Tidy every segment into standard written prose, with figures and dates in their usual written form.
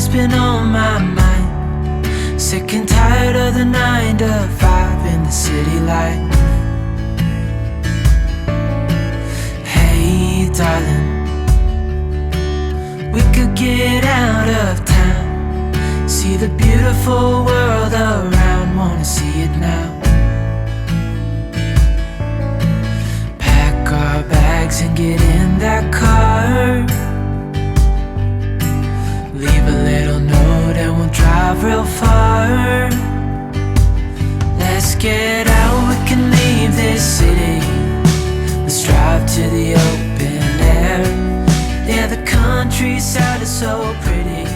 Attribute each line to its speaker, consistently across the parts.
Speaker 1: what's been on my mind. Sick and tired of the 9 to 5 in the city life. Hey darling, we could get out of town, see the beautiful world around, wanna see it now. Pack our bags and get in that car, leave a little note and we'll drive real far. Let's get out, we can leave this city. Let's drive to the open air. Yeah, the countryside is so pretty.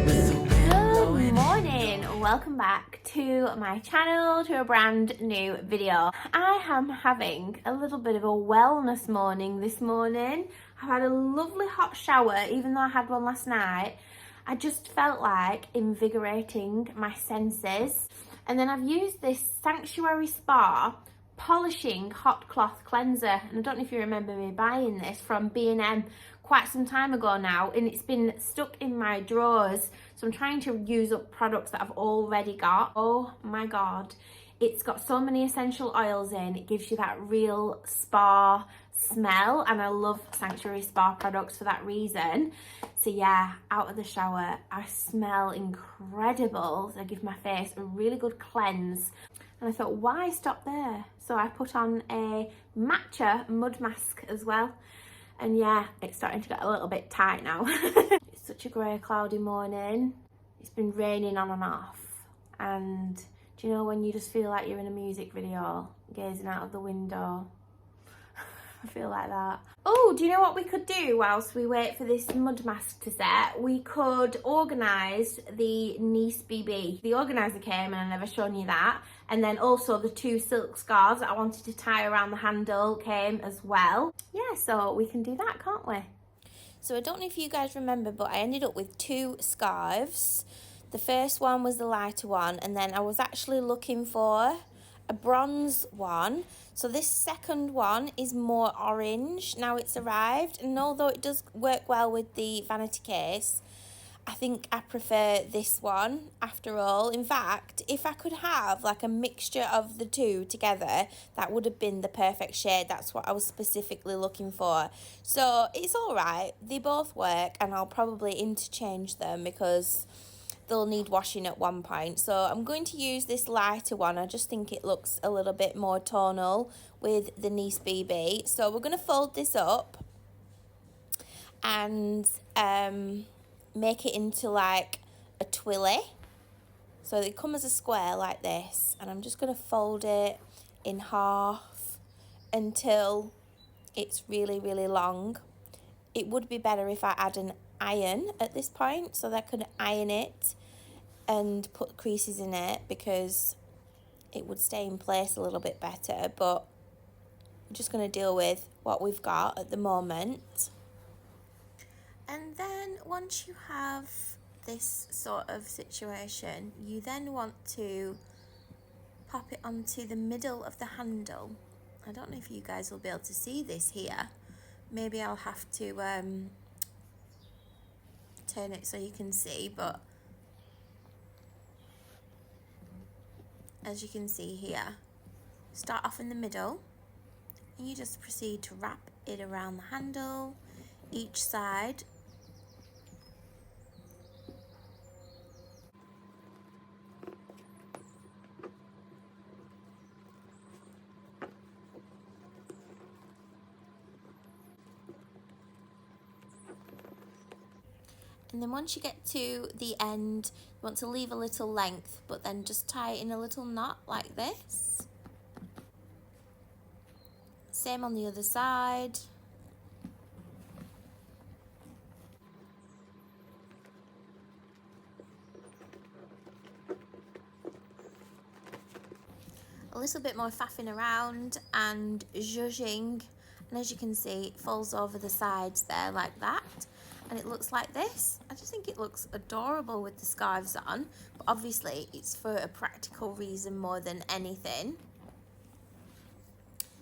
Speaker 2: Good morning, welcome back to my channel, to a brand new video. I am having a little bit of a wellness morning this morning. I've had a lovely hot shower, even though I had one last night. I just felt like invigorating my senses. And then I've used this Sanctuary Spa polishing hot cloth cleanser. And I don't know if you remember me buying this from B&M quite some time ago now. And it's been stuck in my drawers. So I'm trying to use up products that I've already got. Oh my God. It's got so many essential oils in. It gives you that real spa smell, and I love Sanctuary Spa products for that reason. So yeah, out of the shower, I smell incredible. So I give my face a really good cleanse. And I thought, why stop there? So I put on a matcha mud mask as well. And yeah, it's starting to get a little bit tight now. It's such a grey, cloudy morning. It's been raining on and off. And do you know when you just feel like you're in a music video, gazing out of the window? I feel like that. Oh, do you know what we could do whilst we wait for this mud mask to set? We could organise the Nice BB. The organiser came and I never shown you that. And then also the 2 silk scarves that I wanted to tie around the handle came as well. Yeah, so we can do that, can't we? So I don't know if you guys remember, but I ended up with 2 scarves. The first one was the lighter one, and then I was actually looking for a bronze one. So this second one is more orange. Now it's arrived, and although it does work well with the vanity case, I think I prefer this one after all. In fact, if I could have like a mixture of the 2 together, that would have been the perfect shade. That's what I was specifically looking for. So it's all right. They both work, and I'll probably interchange them because they'll need washing at one point. So I'm going to use this lighter one. I just think it looks a little bit more tonal with the Nice BB. So we're going to fold this up and make it into like a twilly. So they come as a square like this, and I'm just going to fold it in half until it's really, really long. It would be better if I add an iron at this point, so that I could iron it and put creases in it, because it would stay in place a little bit better. But I'm just going to deal with what we've got at the moment. And then once you have this sort of situation, you then want to pop it onto the middle of the handle. I don't know if you guys will be able to see this here. Maybe I'll have to turn it so you can see, but as you can see here, start off in the middle and you just proceed to wrap it around the handle, each side. And then once you get to the end, you want to leave a little length, but then just tie it in a little knot like this. Same on the other side. A little bit more faffing around and zhuzhing, and as you can see, it falls over the sides there like that. And it looks like this. I just think it looks adorable with the scarves on, but obviously it's for a practical reason more than anything.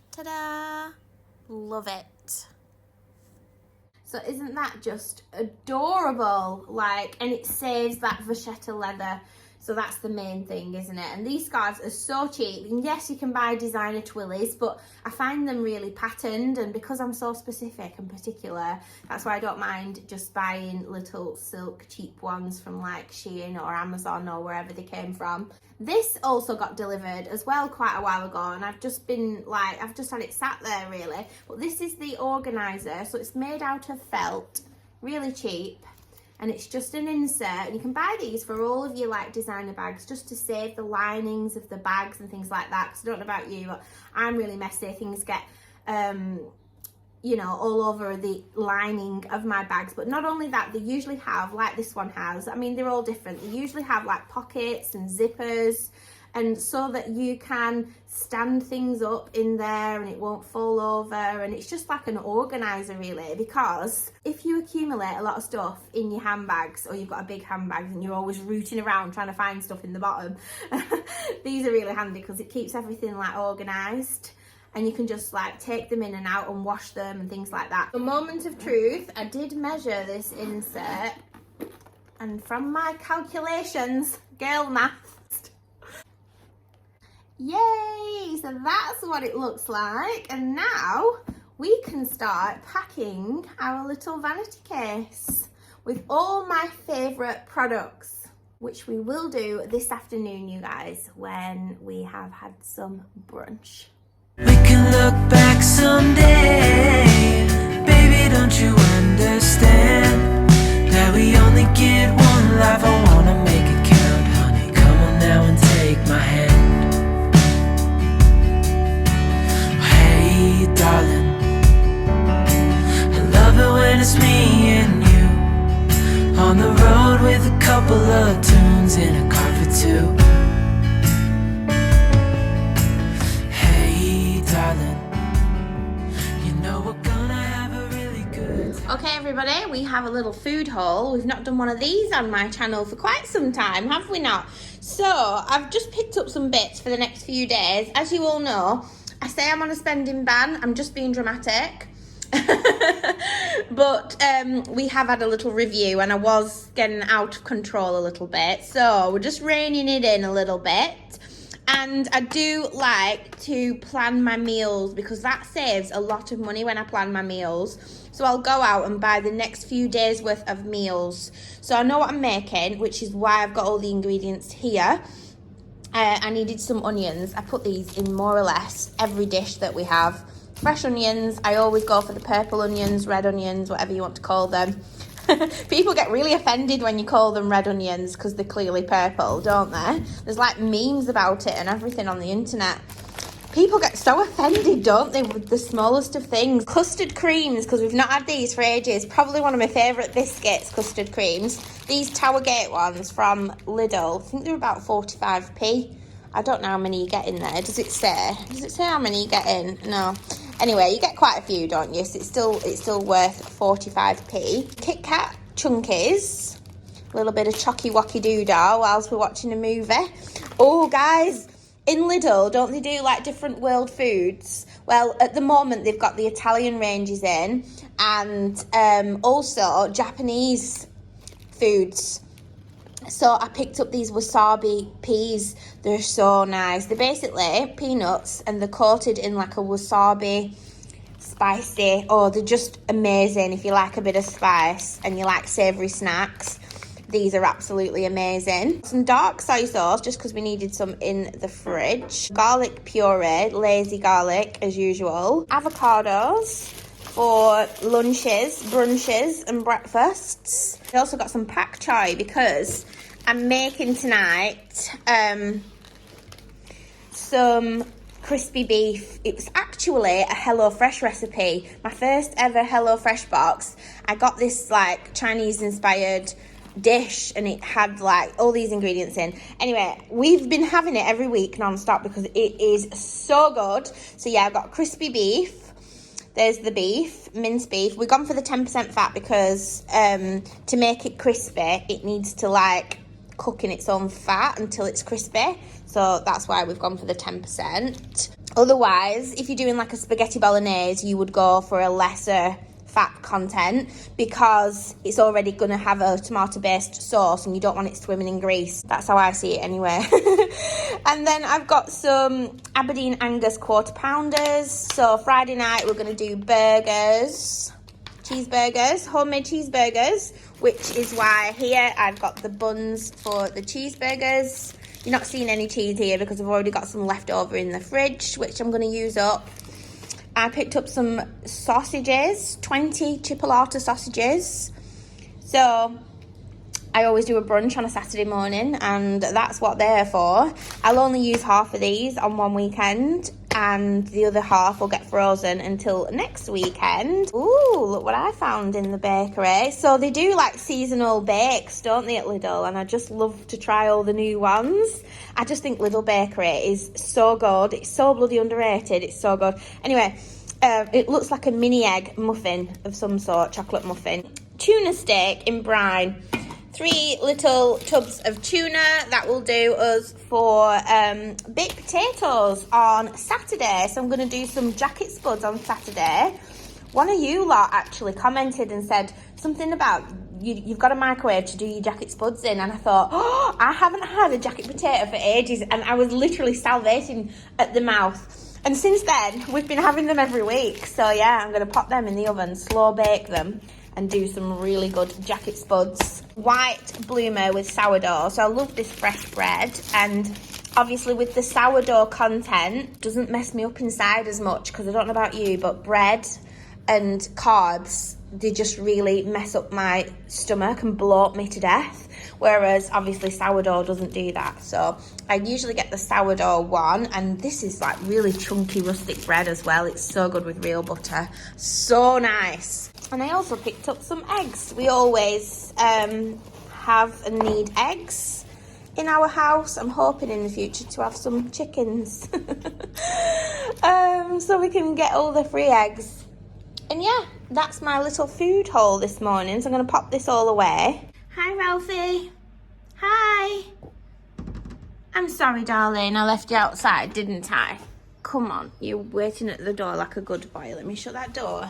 Speaker 2: Ta-da! Love it. So isn't that just adorable? Like, and it saves that vachetta leather. So that's the main thing, isn't it? And these scarves are so cheap. And yes, you can buy designer twillies, but I find them really patterned. And because I'm so specific and particular, that's why I don't mind just buying little silk cheap ones from like Shein or Amazon or wherever they came from. This also got delivered as well quite a while ago, and I've just had it sat there really. But this is the organizer, so it's made out of felt, really cheap. And it's just an insert, and you can buy these for all of your like designer bags just to save the linings of the bags and things like that, because I don't know about you, but I'm really messy. Things get you know, all over the lining of my bags. But not only that, they usually have, like this one has, I mean, they're all different, they usually have like pockets and zippers, and so that you can stand things up in there and it won't fall over. And it's just like an organizer really, because if you accumulate a lot of stuff in your handbags, or you've got a big handbag and you're always rooting around trying to find stuff in the bottom, these are really handy because it keeps everything like organized, and you can just like take them in and out and wash them and things like that. A moment of truth, I did measure this insert, and from my calculations, girl math, yay! So that's what it looks like. And now we can start packing our little vanity case with all my favourite products, which we will do this afternoon, you guys, when we have had some brunch.
Speaker 1: We can look back someday. Baby, don't you understand that we only get one life? I wanna make it count, honey. Come on now and take my hand. Hey, darling, I love it when it's me and you on the road with a couple of tunes in a car for two. Hey, darling, you know we're gonna have a really good time.
Speaker 2: Okay everybody, we have a little food haul. We've not done one of these on my channel for quite some time, have we not? So I've just picked up some bits for the next few days. As you all know, I say I'm on a spending ban, I'm just being dramatic. But we have had a little review and I was getting out of control a little bit, so we're just reining it in a little bit. And I do like to plan my meals because that saves a lot of money when I plan my meals. So I'll go out and buy the next few days worth of meals, so I know what I'm making, which is why I've got all the ingredients here. I needed some onions. I put these in more or less every dish that we have. Fresh onions, I always go for the purple onions, red onions, whatever you want to call them. People get really offended when you call them red onions because they're clearly purple, don't they? There's like memes about it and everything on the internet. People get so offended, don't they, with the smallest of things. Custard creams, because we've not had these for ages. Probably one of my favourite biscuits, custard creams. These Tower Gate ones from Lidl, I think they're about 45p. I don't know how many you get in there. Does it say? Does it say how many you get in? No. Anyway, you get quite a few, don't you? So it's still worth 45p. Kit Kat Chunkies. A little bit of chocky wocky doodah whilst we're watching a movie. Oh, guys, in Lidl, don't they do like different world foods? Well, at the moment, they've got the Italian ranges in and also Japanese foods. So I picked up these wasabi peas. They're so nice. They're basically peanuts and they're coated in like a wasabi spicy. Oh, they're just amazing if you like a bit of spice and you like savoury snacks. These are absolutely amazing. Some dark soy sauce, just because we needed some in the fridge. Garlic puree, lazy garlic as usual. Avocados for lunches, brunches and breakfasts. I also got some pak choi because I'm making tonight some crispy beef. It was actually a HelloFresh recipe. My first ever HelloFresh box. I got this like Chinese inspired dish and it had like all these ingredients in. Anyway, we've been having it every week non-stop because it is so good. So yeah, I've got crispy beef. There's the beef, minced beef. We've gone for the 10% fat because to make it crispy, it needs to like cook in its own fat until it's crispy. So that's why we've gone for the 10%. Otherwise, if you're doing like a spaghetti bolognese, you would go for a lesser fat content because it's already going to have a tomato based sauce and you don't want it swimming in grease. That's how I see it anyway. And then I've got some Aberdeen Angus quarter pounders. So Friday night we're going to do burgers, cheeseburgers, homemade cheeseburgers, which is why here I've got the buns for the cheeseburgers. You're not seeing any cheese here because I've already got some left over in the fridge, which I'm going to use up. I picked up some sausages, 20 chipolata sausages. So I always do a brunch on a Saturday morning, and that's what they're for. I'll only use half of these on one weekend, and the other half will get frozen until next weekend. Ooh, look what I found in the bakery. So they do like seasonal bakes, don't they, at Lidl? And I just love to try all the new ones. I just think Lidl Bakery is so good. It's so bloody underrated. It's so good. Anyway, it looks like a mini egg muffin of some sort, chocolate muffin. Tuna steak in brine. 3 little tubs of tuna. That will do us for baked potatoes on Saturday. So I'm going to do some jacket spuds on Saturday. One of you lot actually commented and said something about you've got a microwave to do your jacket spuds in, and I thought, oh, I haven't had a jacket potato for ages, and I was literally salivating at the mouth. And since then, we've been having them every week. So yeah, I'm going to pop them in the oven, slow bake them, and do some really good jacket spuds. White bloomer with sourdough. So I love this fresh bread, and obviously with the sourdough content, doesn't mess me up inside as much, because I don't know about you, but bread and carbs, they just really mess up my stomach and bloat me to death. Whereas obviously sourdough doesn't do that. So I usually get the sourdough one, and this is like really chunky rustic bread as well. It's so good with real butter. So nice. And I also picked up some eggs. We always have and need eggs in our house. I'm hoping in the future to have some chickens. So we can get all the free eggs. And yeah, that's my little food haul this morning. So I'm going to pop this all away. Hi, Ralphie. Hi. I'm sorry, darling. I left you outside, didn't I? Come on. You're waiting at the door like a good boy. Let me shut that door.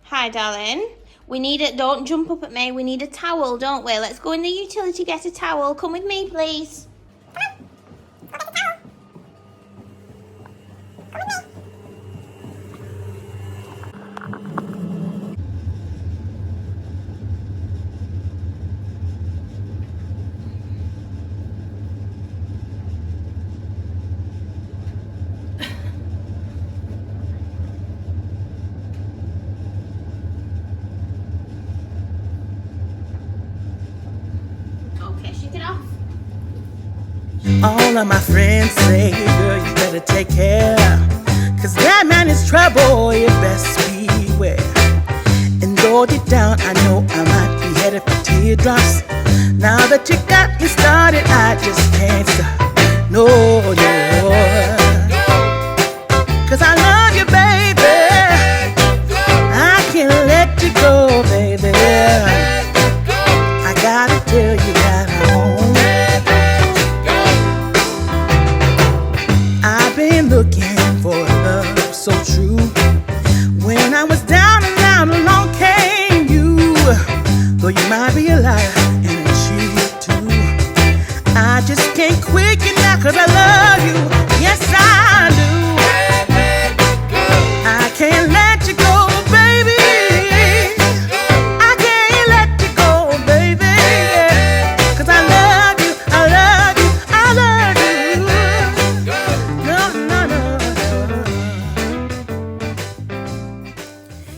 Speaker 2: Hi, darling. We need it. Don't jump up at me. We need a towel, don't we? Let's go in the utility, get a towel. Come with me, please.
Speaker 3: All of my friends say, girl, you better take care, 'cause that man is trouble, you best beware. And though deep down I know I might be headed for teardrops, now that you got me started, I just can't stop. No, no. 'Cause I love you, baby. I can't let you go, baby. I gotta tell you that I won't. I've been looking for love so true. When I was down and out, along came you. Though you might be a liar and a cheat too, I just can't quit you now 'cause I love you. Yes, I do. I can't let you go, baby. I can't let you go, baby. 'Cause I love you, I love you, I love you.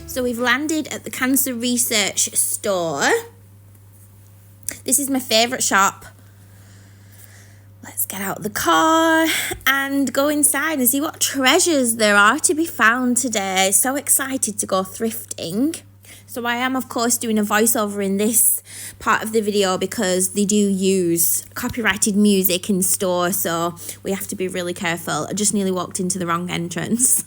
Speaker 2: So we've landed at the Cancer Research store. This is my favourite shop. Let's get out the car and go inside and see what treasures there are to be found today. So excited to go thrifting. So I am, of course, doing a voiceover in this part of the video because they do use copyrighted music in store, so we have to be really careful. I just nearly walked into the wrong entrance.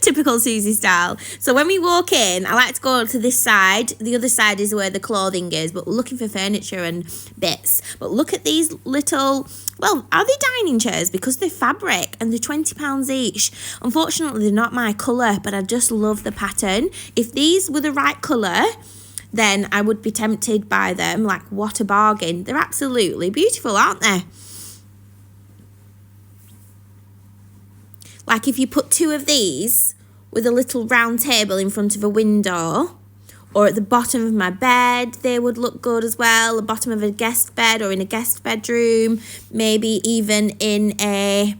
Speaker 2: Typical Suzy style. So when we walk in, I like to go to this side. The other side is where the clothing is, but we're looking for furniture and bits. But look at these little, well, are they dining chairs? Because they're fabric and they're £20 each. Unfortunately, they're not my colour, but I just love the pattern. If these were the right colour, then I would be tempted by them. Like, what a bargain. They're absolutely beautiful, aren't they? Like, if you put two of these with a little round table in front of a window, or at the bottom of my bed, they would look good as well. The bottom of a guest bed or in a guest bedroom, maybe even in a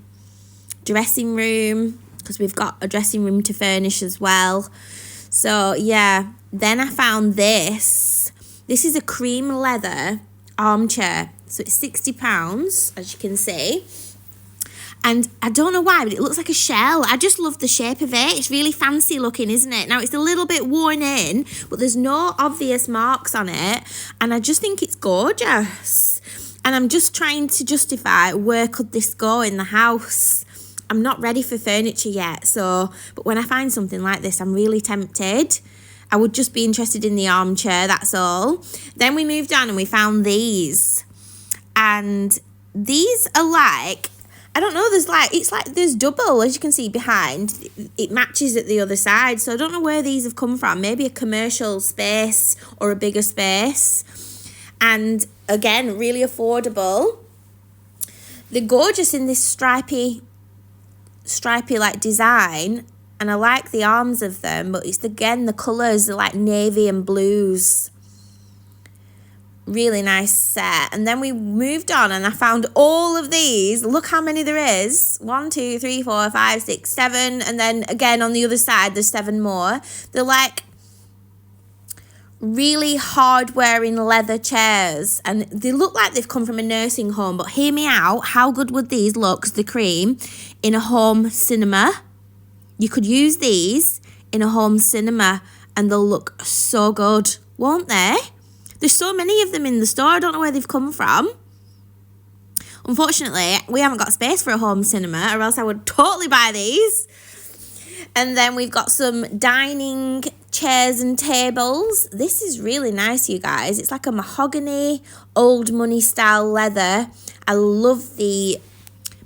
Speaker 2: dressing room, because we've got a dressing room to furnish as well. So yeah, then I found this. This is a cream leather armchair. So it's £60, as you can see. And I don't know why, but it looks like a shell. I just love the shape of it. It's really fancy looking, isn't it? Now, it's a little bit worn in, but there's no obvious marks on it. And I just think it's gorgeous. And I'm just trying to justify where could this go in the house. I'm not ready for furniture yet. But when I find something like this, I'm really tempted. I would just be interested in the armchair, that's all. Then we moved on and we found these. And these are like, I don't know, there's double, as you can see behind. It matches at the other side. So I don't know where these have come from. Maybe a commercial space or a bigger space. And again, really affordable. They're gorgeous in this stripy like design. And I like the arms of them. But it's, again, the colours are like navy and blues. Really nice set. And then we moved on and I found all of these. Look how many there is. 1, 2, 3, 4, 5, 6, 7. And then again on the other side there's 7 more. They're like really hard wearing leather chairs, and they look like they've come from a nursing home. But hear me out, how good would these look, 'cause the cream, in a home cinema? You could use these in a home cinema and they'll look so good, won't they? There's so many of them in the store. I don't know where they've come from. Unfortunately, we haven't got space for a home cinema, or else I would totally buy these. And then we've got some dining chairs and tables. This is really nice, you guys. It's like a mahogany, old money style leather. I love the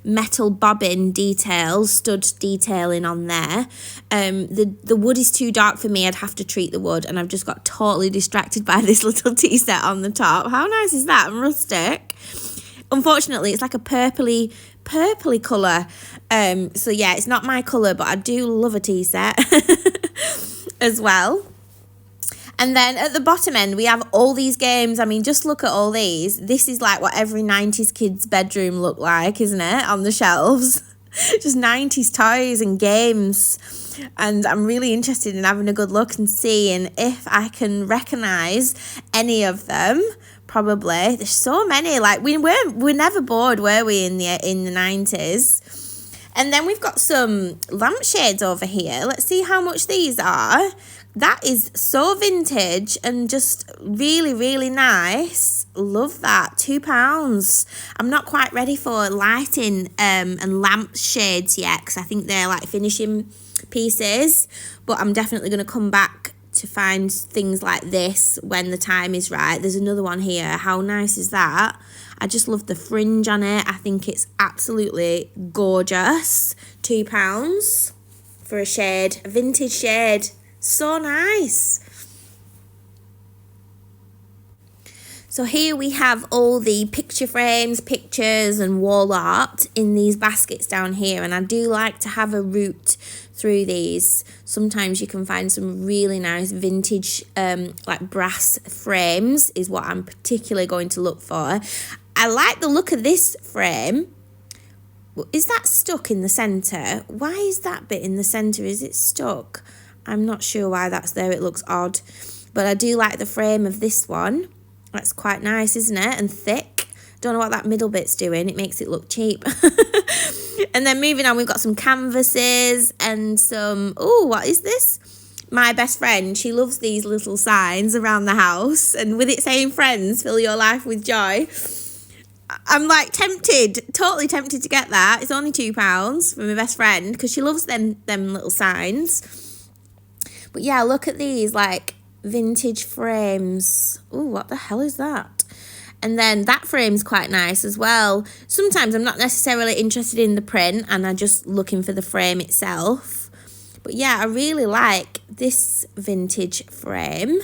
Speaker 2: metal bobbin details, stud detailing on there. The wood is too dark for me. I'd have to treat the wood, and I've just got totally distracted by this little tea set on the top. How nice is that? And rustic. Unfortunately, it's like a purpley colour. So yeah, it's not my colour, but I do love a tea set as well. And then at the bottom end, we have all these games. I mean, just look at all these. This is like what every 90s kid's bedroom looked like, isn't it? On the shelves. Just 90s toys and games. And I'm really interested in having a good look and seeing if I can recognise any of them. Probably. There's so many. Like, we're never bored, were we, in the 90s? And then we've got some lampshades over here. Let's see how much these are. That is so vintage and just really, really nice. Love that. £2. I'm not quite ready for lighting and lamp shades yet, because I think they're like finishing pieces. But I'm definitely going to come back to find things like this when the time is right. There's another one here. How nice is that? I just love the fringe on it. I think it's absolutely gorgeous. £2 for a shade, a vintage shade. So nice. So here we have all the picture frames, pictures and wall art in these baskets down here. And I do like to have a route through these. Sometimes you can find some really nice vintage like brass frames is what I'm particularly going to look for. I like the look of this frame. Is that stuck in the centre? Why is that bit in the centre? Is it stuck? I'm not sure why that's there. It looks odd. But I do like the frame of this one. That's quite nice, isn't it? And thick. Don't know what that middle bit's doing. It makes it look cheap. And then moving on, we've got some canvases and some... Oh, what is this? My best friend, she loves these little signs around the house. And with it saying, friends, fill your life with joy. I'm like totally tempted to get that. It's only £2 from my best friend because she loves them little signs. But yeah, look at these like vintage frames. Oh, what the hell is that? And then that frame's quite nice as well. Sometimes I'm not necessarily interested in the print and I'm just looking for the frame itself. But yeah, I really like this vintage frame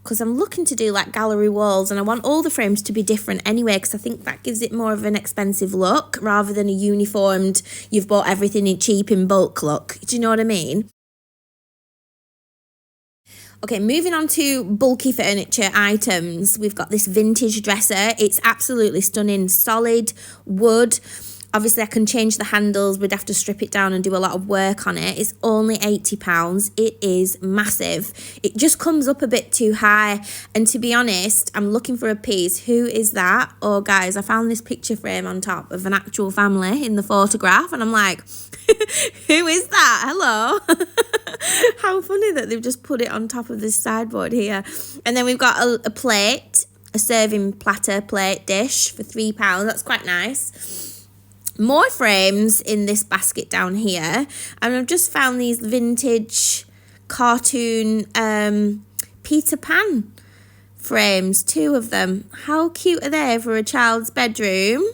Speaker 2: because I'm looking to do like gallery walls and I want all the frames to be different anyway because I think that gives it more of an expensive look rather than a uniformed, you've bought everything in cheap in bulk look. Do you know what I mean? Okay, moving on to bulky furniture items. We've got this vintage dresser. It's absolutely stunning. Solid wood. Obviously, I can change the handles. We'd have to strip it down and do a lot of work on it. It's only £80. It is massive. It just comes up a bit too high. And to be honest, I'm looking for a piece. Who is that? Oh, guys, I found this picture frame on top of an actual family in the photograph. And I'm like, who is that? Hello. How funny that they've just put it on top of this sideboard here. And then we've got a plate, a serving platter plate dish for £3. That's quite nice. More frames in this basket down here. And I've just found these vintage cartoon Peter Pan frames, 2 of them. How cute are they for a child's bedroom?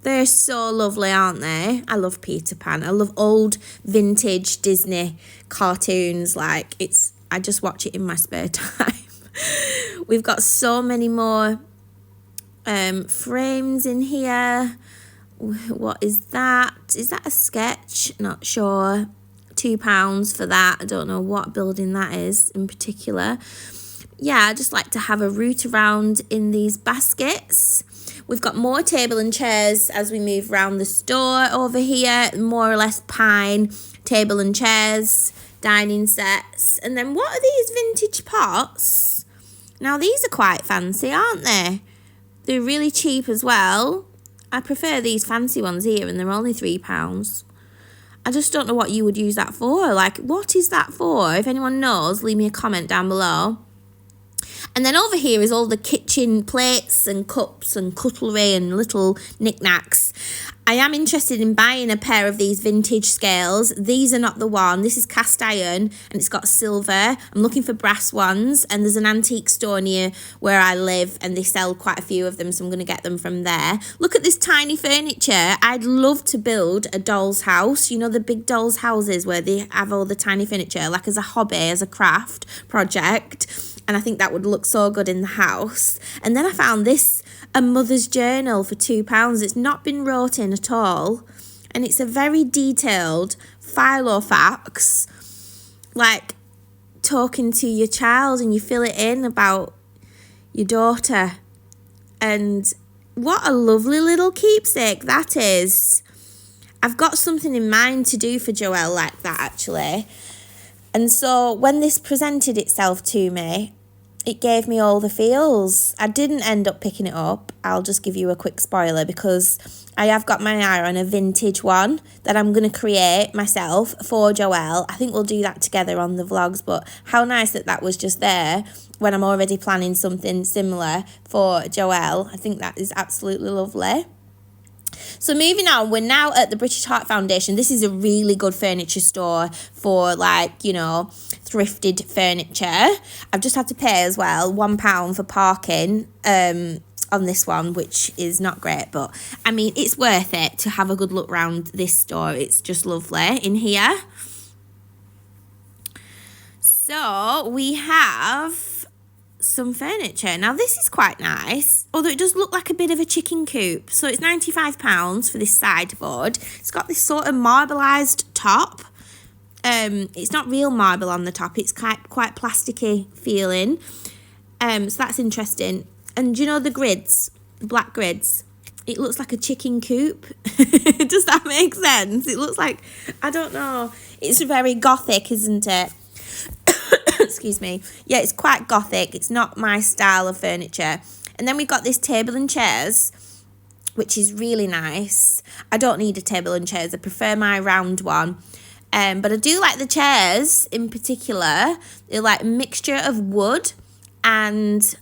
Speaker 2: They're so lovely, aren't they? I love Peter Pan. I love old vintage Disney cartoons. Like, I just watch it in my spare time. We've got so many more frames in here. What is that? Is that a sketch? Not sure. £2 for that. I don't know what building that is in particular. Yeah, I just like to have a route around in these baskets. We've got more table and chairs as we move around the store over here. More or less pine table and chairs, dining sets. And then what are these vintage pots? Now these are quite fancy, aren't they? They're really cheap as well. I prefer these fancy ones here and they're only £3. I just don't know what you would use that for. Like, what is that for? If anyone knows, leave me a comment down below. And then over here is all the kitchen plates and cups and cutlery and little knickknacks. I am interested in buying a pair of these vintage scales. These are not the one. This is cast iron and it's got silver. I'm looking for brass ones and there's an antique store near where I live and they sell quite a few of them, so I'm going to get them from there. Look at this tiny furniture. I'd love to build a doll's house. You know, the big doll's houses where they have all the tiny furniture, like as a hobby, as a craft project. And I think that would look so good in the house. And then I found this, a mother's journal for £2. It's not been wrote in at all. And it's a very detailed filofax, like talking to your child, and you fill it in about your daughter. And what a lovely little keepsake that is. I've got something in mind to do for Joelle like that, actually. And so when this presented itself to me, it gave me all the feels. I didn't end up picking it up. I'll just give you a quick spoiler because I have got my eye on a vintage one that I'm going to create myself for Joelle. I think we'll do that together on the vlogs, but how nice that that was just there when I'm already planning something similar for Joelle. I think that is absolutely lovely. So moving on, we're now at the British Heart Foundation. This is a really good furniture store for, like, you know, thrifted furniture. I've just had to pay as well £1 for parking on this one, which is not great, but I mean, it's worth it to have a good look around this store. It's just lovely in here. So we have some furniture. Now this is quite nice, although it does look like a bit of a chicken coop. So it's £95 for this sideboard. It's got this sort of marbleized top. It's not real marble on the top, it's quite plasticky feeling. So that's interesting. And you know the grids, the black grids, it looks like a chicken coop. Does that make sense? It looks like, I don't know, it's very gothic, isn't it? Excuse me. Yeah, it's quite gothic. It's not my style of furniture. And then we've got this table and chairs, which is really nice. I don't need a table and chairs. I prefer my round one. But I do like the chairs in particular. They're like a mixture of wood and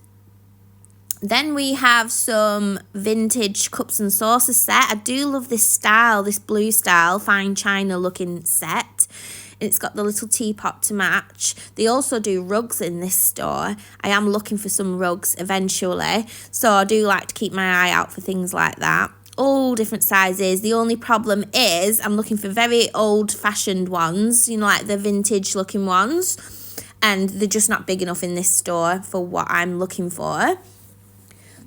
Speaker 2: Then we have some vintage cups and saucers set. I do love this style, this blue style, fine china looking set. It's got the little teapot to match. They also do rugs in this store. I am looking for some rugs eventually, so I do like to keep my eye out for things like that. All different sizes. The only problem is I'm looking for very old-fashioned ones, you know, like the vintage looking ones, and they're just not big enough in this store for what I'm looking for.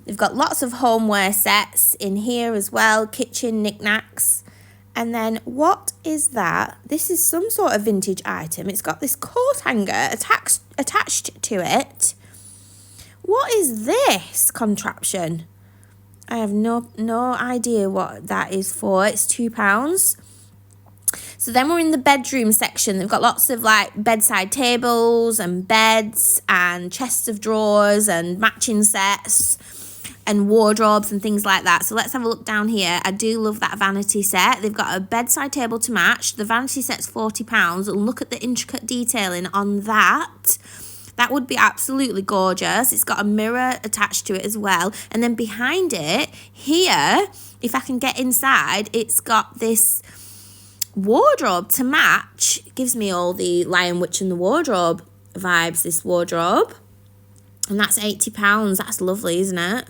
Speaker 2: They've got lots of homeware sets in here as well, kitchen knickknacks. And then what is that? This is some sort of vintage item. It's got this coat hanger attached to it. What is this contraption? I have no idea what that is for. It's £2. So then we're in the bedroom section. They've got lots of like bedside tables and beds and chests of drawers and matching sets and wardrobes and things like that. So let's have a look down here. I do love that vanity set. They've got a bedside table to match. The vanity set's £40. And look at the intricate detailing on that. That would be absolutely gorgeous. It's got a mirror attached to it as well. And then behind it, here, if I can get inside, it's got this wardrobe to match. It gives me all the Lion Witch and the Wardrobe vibes, this wardrobe. And that's £80. That's lovely, isn't it?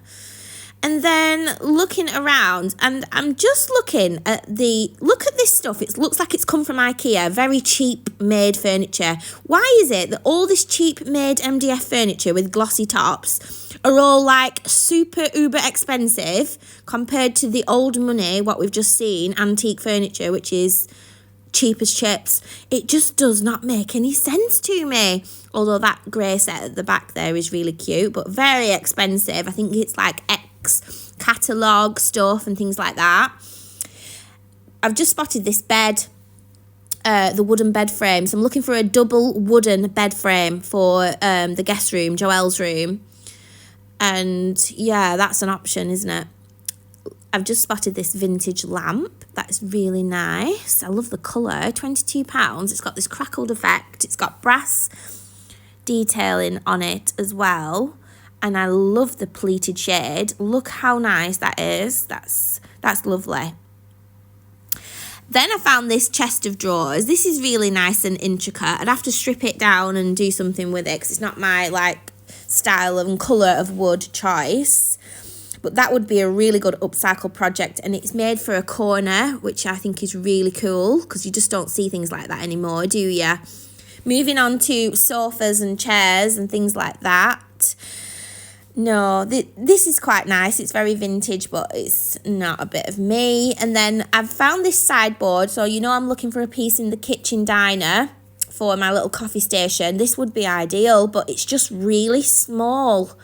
Speaker 2: And then looking around, and I'm just looking at look at this stuff. It looks like it's come from IKEA, very cheap made furniture. Why is it that all this cheap made MDF furniture with glossy tops are all like super uber expensive compared to the old money, what we've just seen, antique furniture, which is cheap as chips? It just does not make any sense to me. Although that grey set at the back there is really cute, but very expensive. I think it's like catalogue stuff and things like that. I've just spotted this bed, the wooden bed frame. So I'm looking for a double wooden bed frame for the guest room, Joelle's room. And yeah, that's an option, isn't it? I've just spotted this vintage lamp. That's really nice. I love the colour. £22. It's got this crackled effect. It's got brass detailing on it as well. And I love the pleated shade. Look how nice that is. That's lovely. Then I found this chest of drawers. This is really nice and intricate. I'd have to strip it down and do something with it because it's not my like style and colour of wood choice. But that would be a really good upcycle project, and it's made for a corner, which I think is really cool because you just don't see things like that anymore, do you? Moving on to sofas and chairs and things like that. No, this is quite nice. It's very vintage, but it's not a bit of me. And then I've found this sideboard. So, you know, I'm looking for a piece in the kitchen diner for my little coffee station. This would be ideal, but it's just really small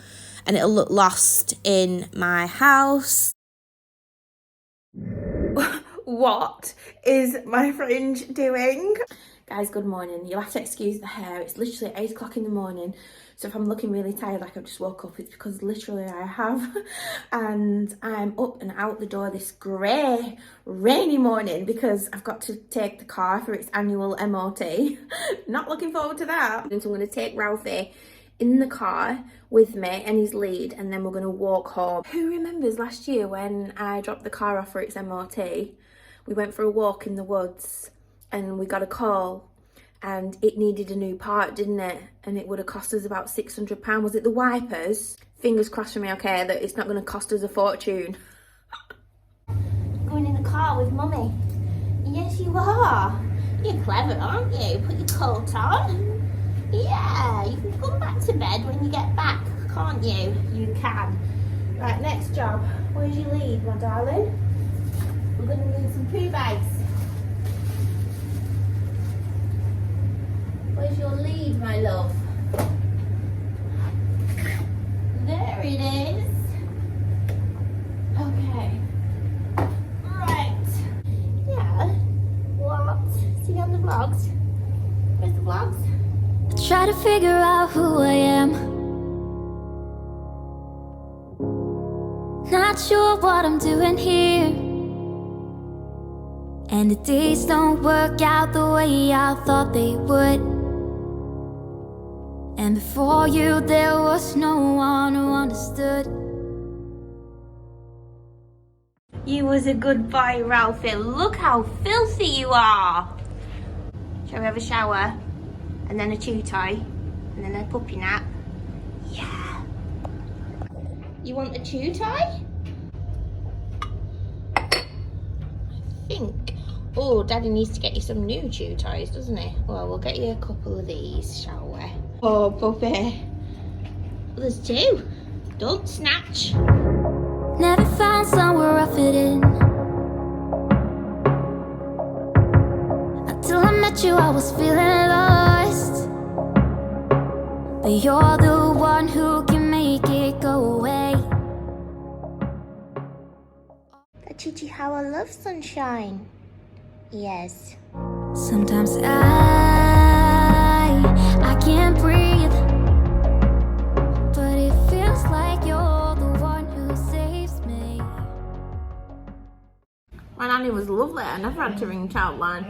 Speaker 2: and it'll look lost in my house. What is my fringe doing? Guys, good morning. You'll have to excuse the hair. It's literally 8 o'clock in the morning. So if I'm looking really tired, like I've just woke up, it's because literally I have. And I'm up and out the door this grey, rainy morning because I've got to take the car for its annual MOT. Not looking forward to that. And so I'm going to take Ralphie in the car with me and his lead, and then we're going to walk home. Who remembers last year when I dropped the car off for its MOT? We went for a walk in the woods and we got a call. And it needed a new part, didn't it? And it would have cost us about £600. Was it the wipers? Fingers crossed for me, okay, that it's not going to cost us a fortune. Going in the car with Mummy. Yes, you are. You're clever, aren't you? Put your coat on. Yeah, you can come back to bed when you get back, can't you? You can. Right, next job. Where's your lead, my darling? We're going to need some poo bags. Where's your lead, my love? There it is. Okay. Right. Yeah. What? See you on the vlogs? Where's the vlogs?
Speaker 4: I try to figure out who I am. Not sure what I'm doing here. And the days don't work out the way I thought they would. And before you, there was no one who understood.
Speaker 2: You was a good boy, Ralphie. Look how filthy you are. Shall we have a shower? And then a chew toy? And then a puppy nap? Yeah. You want a chew toy? I think. Oh, Daddy needs to get you some new chew toys, doesn't he? Well, we'll get you a couple of these, shall we? Oh, puppy. Well, there's two. Don't snatch.
Speaker 4: Never found somewhere I fit in. Until I met you, I was feeling lost. But you're the one who can make it go away.
Speaker 2: The Chichi-Hawa loves sunshine. Yes.
Speaker 4: Sometimes I can't breathe, but it feels like you're the one who saves me.
Speaker 2: My nanny was lovely. I never had to ring childline.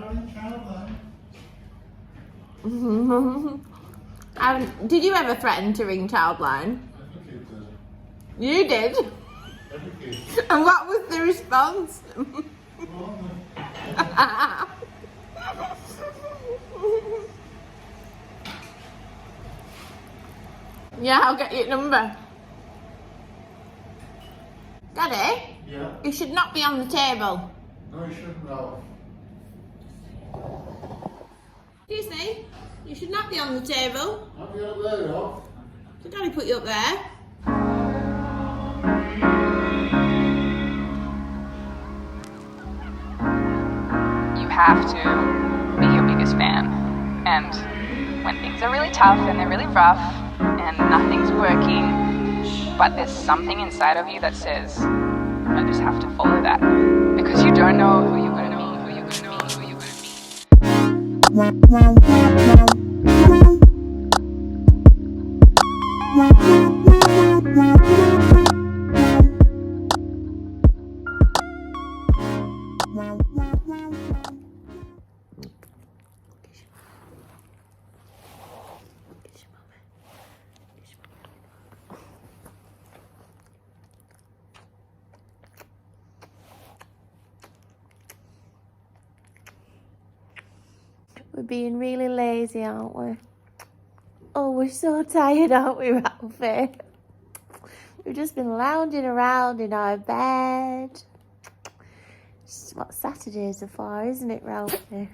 Speaker 2: Did you ever threaten to ring childline? You did? And what was the response? Yeah, I'll get your number. Daddy?
Speaker 5: Yeah?
Speaker 2: You should not be on the table.
Speaker 5: No, you shouldn't have.
Speaker 2: Excuse me? You should not be on the table.
Speaker 5: I'll be up there, though.
Speaker 2: Did Daddy put you up there?
Speaker 6: You have to be your biggest fan. And when things are really tough and they're really rough and nothing's working, but there's something inside of you that says, I just have to follow that. Because you don't know who you're going to meet, who you're going to meet, who you're going
Speaker 2: We're being really lazy, aren't we? Oh, we're so tired, aren't we, Ralphie? We've just been lounging around in our bed. It's what Saturdays are for, isn't it, Ralphie?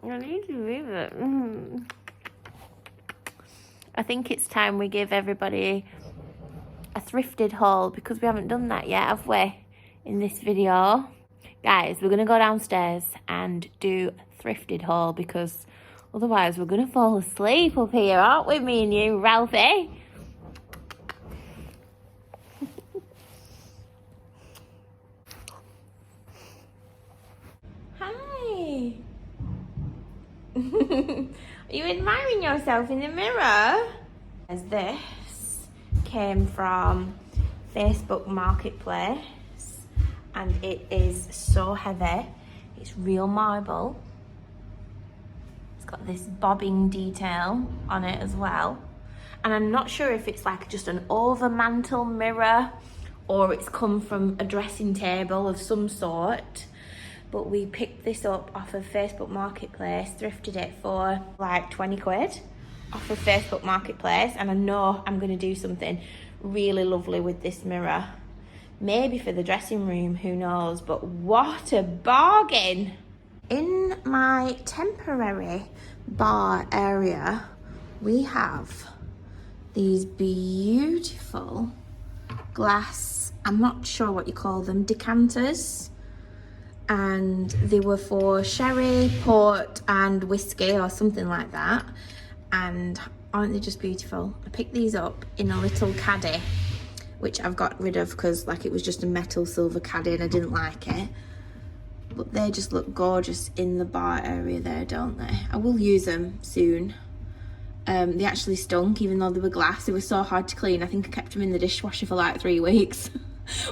Speaker 2: I need to leave it. I think it's time we give everybody a thrifted haul because we haven't done that yet, have we? In this video. Guys, we're going to go downstairs and do thrifted haul because otherwise we're going to fall asleep up here, aren't we, me and you, Ralphie? Hi. Are you admiring yourself in the mirror? As this came from Facebook Marketplace. And it is so heavy. It's real marble. It's got this bobbing detail on it as well. And I'm not sure if it's like just an over mantle mirror or it's come from a dressing table of some sort. But we picked this up off of Facebook Marketplace, thrifted it for like 20 quid off of Facebook Marketplace. And I know I'm gonna do something really lovely with this mirror. Maybe for the dressing room, who knows, but what a bargain. In my temporary bar area, we have these beautiful glass, I'm not sure what you call them, decanters. And they were for sherry, port and whiskey or something like that. And aren't they just beautiful? I picked these up in a little caddy, which I've got rid of because like it was just a metal silver caddy and I didn't like it. But they just look gorgeous in the bar area there, don't they? I will use them soon. They actually stunk even though they were glass. They were so hard to clean. I think I kept them in the dishwasher for like 3 weeks.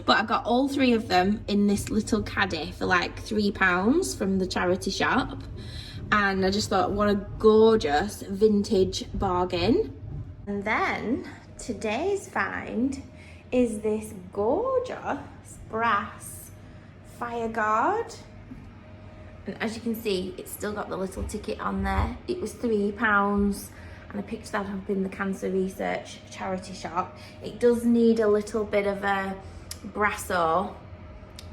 Speaker 2: But I got all 3 of them in this little caddy for like £3 from the charity shop. And I just thought, what a gorgeous vintage bargain. And then today's find is this gorgeous brass fire guard. And as you can see, it's still got the little ticket on there. It was £3 and I picked that up in the Cancer Research charity shop. It does need a little bit of a brasso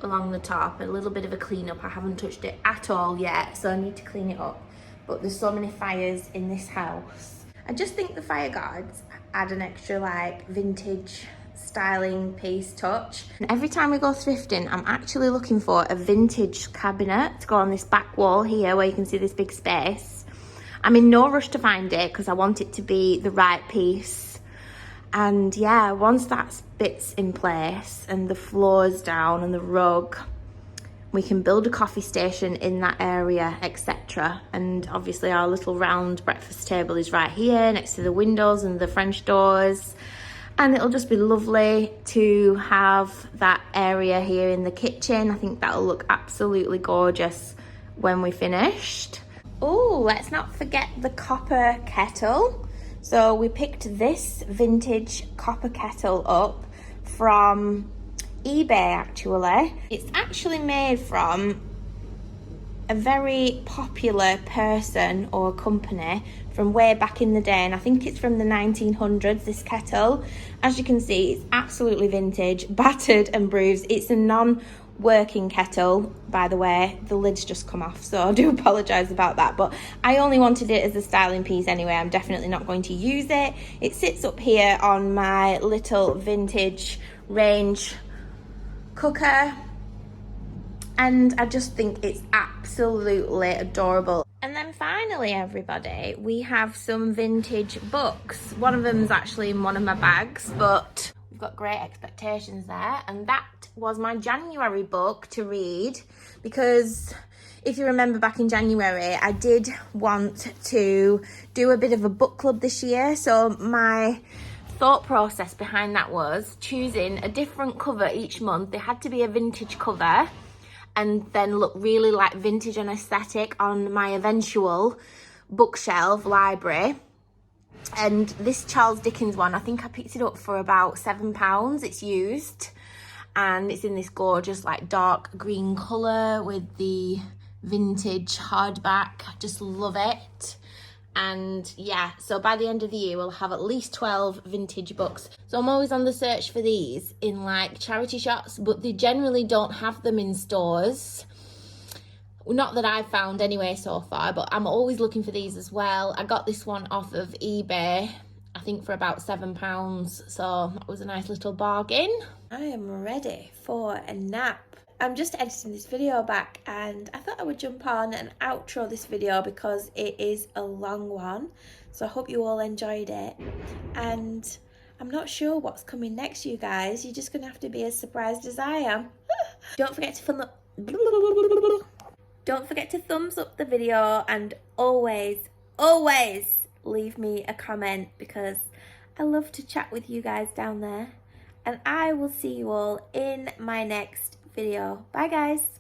Speaker 2: along the top, a little bit of a clean up. I haven't touched it at all yet, so I need to clean it up. But there's so many fires in this house. I just think the fire guards add an extra like vintage styling piece touch. And every time we go thrifting, I'm actually looking for a vintage cabinet to go on this back wall here where you can see this big space. I'm in no rush to find it because I want it to be the right piece. And yeah, once that bit's in place and the floor's down and the rug, we can build a coffee station in that area, etc. And obviously our little round breakfast table is right here next to the windows and the French doors. And it'll just be lovely to have that area here in the kitchen. I think that'll look absolutely gorgeous when we finished. Oh, let's not forget the copper kettle. So we picked this vintage copper kettle up from eBay actually. It's actually made from a very popular person or company from way back in the day, and I think it's from the 1900s, this kettle. As you can see, it's absolutely vintage, battered and bruised. It's a non-working kettle, by the way. The lid's just come off, so I do apologise about that, but I only wanted it as a styling piece anyway. I'm definitely not going to use it. It sits up here on my little vintage range cooker, and I just think it's absolutely adorable. And then finally, everybody, we have some vintage books. One of them's actually in one of my bags, but we've got Great Expectations there, and that was my January book to read, because if you remember back in January, I did want to do a bit of a book club this year. So my thought process behind that was choosing a different cover each month. They had to be a vintage cover and then look really like vintage and aesthetic on my eventual bookshelf library. And this Charles Dickens one, I think I picked it up for about £7. It's used, and it's in this gorgeous like dark green colour with the vintage hardback. I just love it. And yeah, so by the end of the year we'll have at least 12 vintage books. So I'm always on the search for these in like charity shops, but they generally don't have them in stores. Not that I've found anyway so far, but I'm always looking for these as well. I got this one off of eBay, I think for about £7, so that was a nice little bargain. I am ready for a nap. I'm just editing this video back, and I thought I would jump on and outro this video because it is a long one. So I hope you all enjoyed it, and I'm not sure what's coming next, you guys. You're just gonna have to be as surprised as I am. Don't forget to thumbs up the video, and always leave me a comment because I love to chat with you guys down there. And I will see you all in my next video. Bye guys.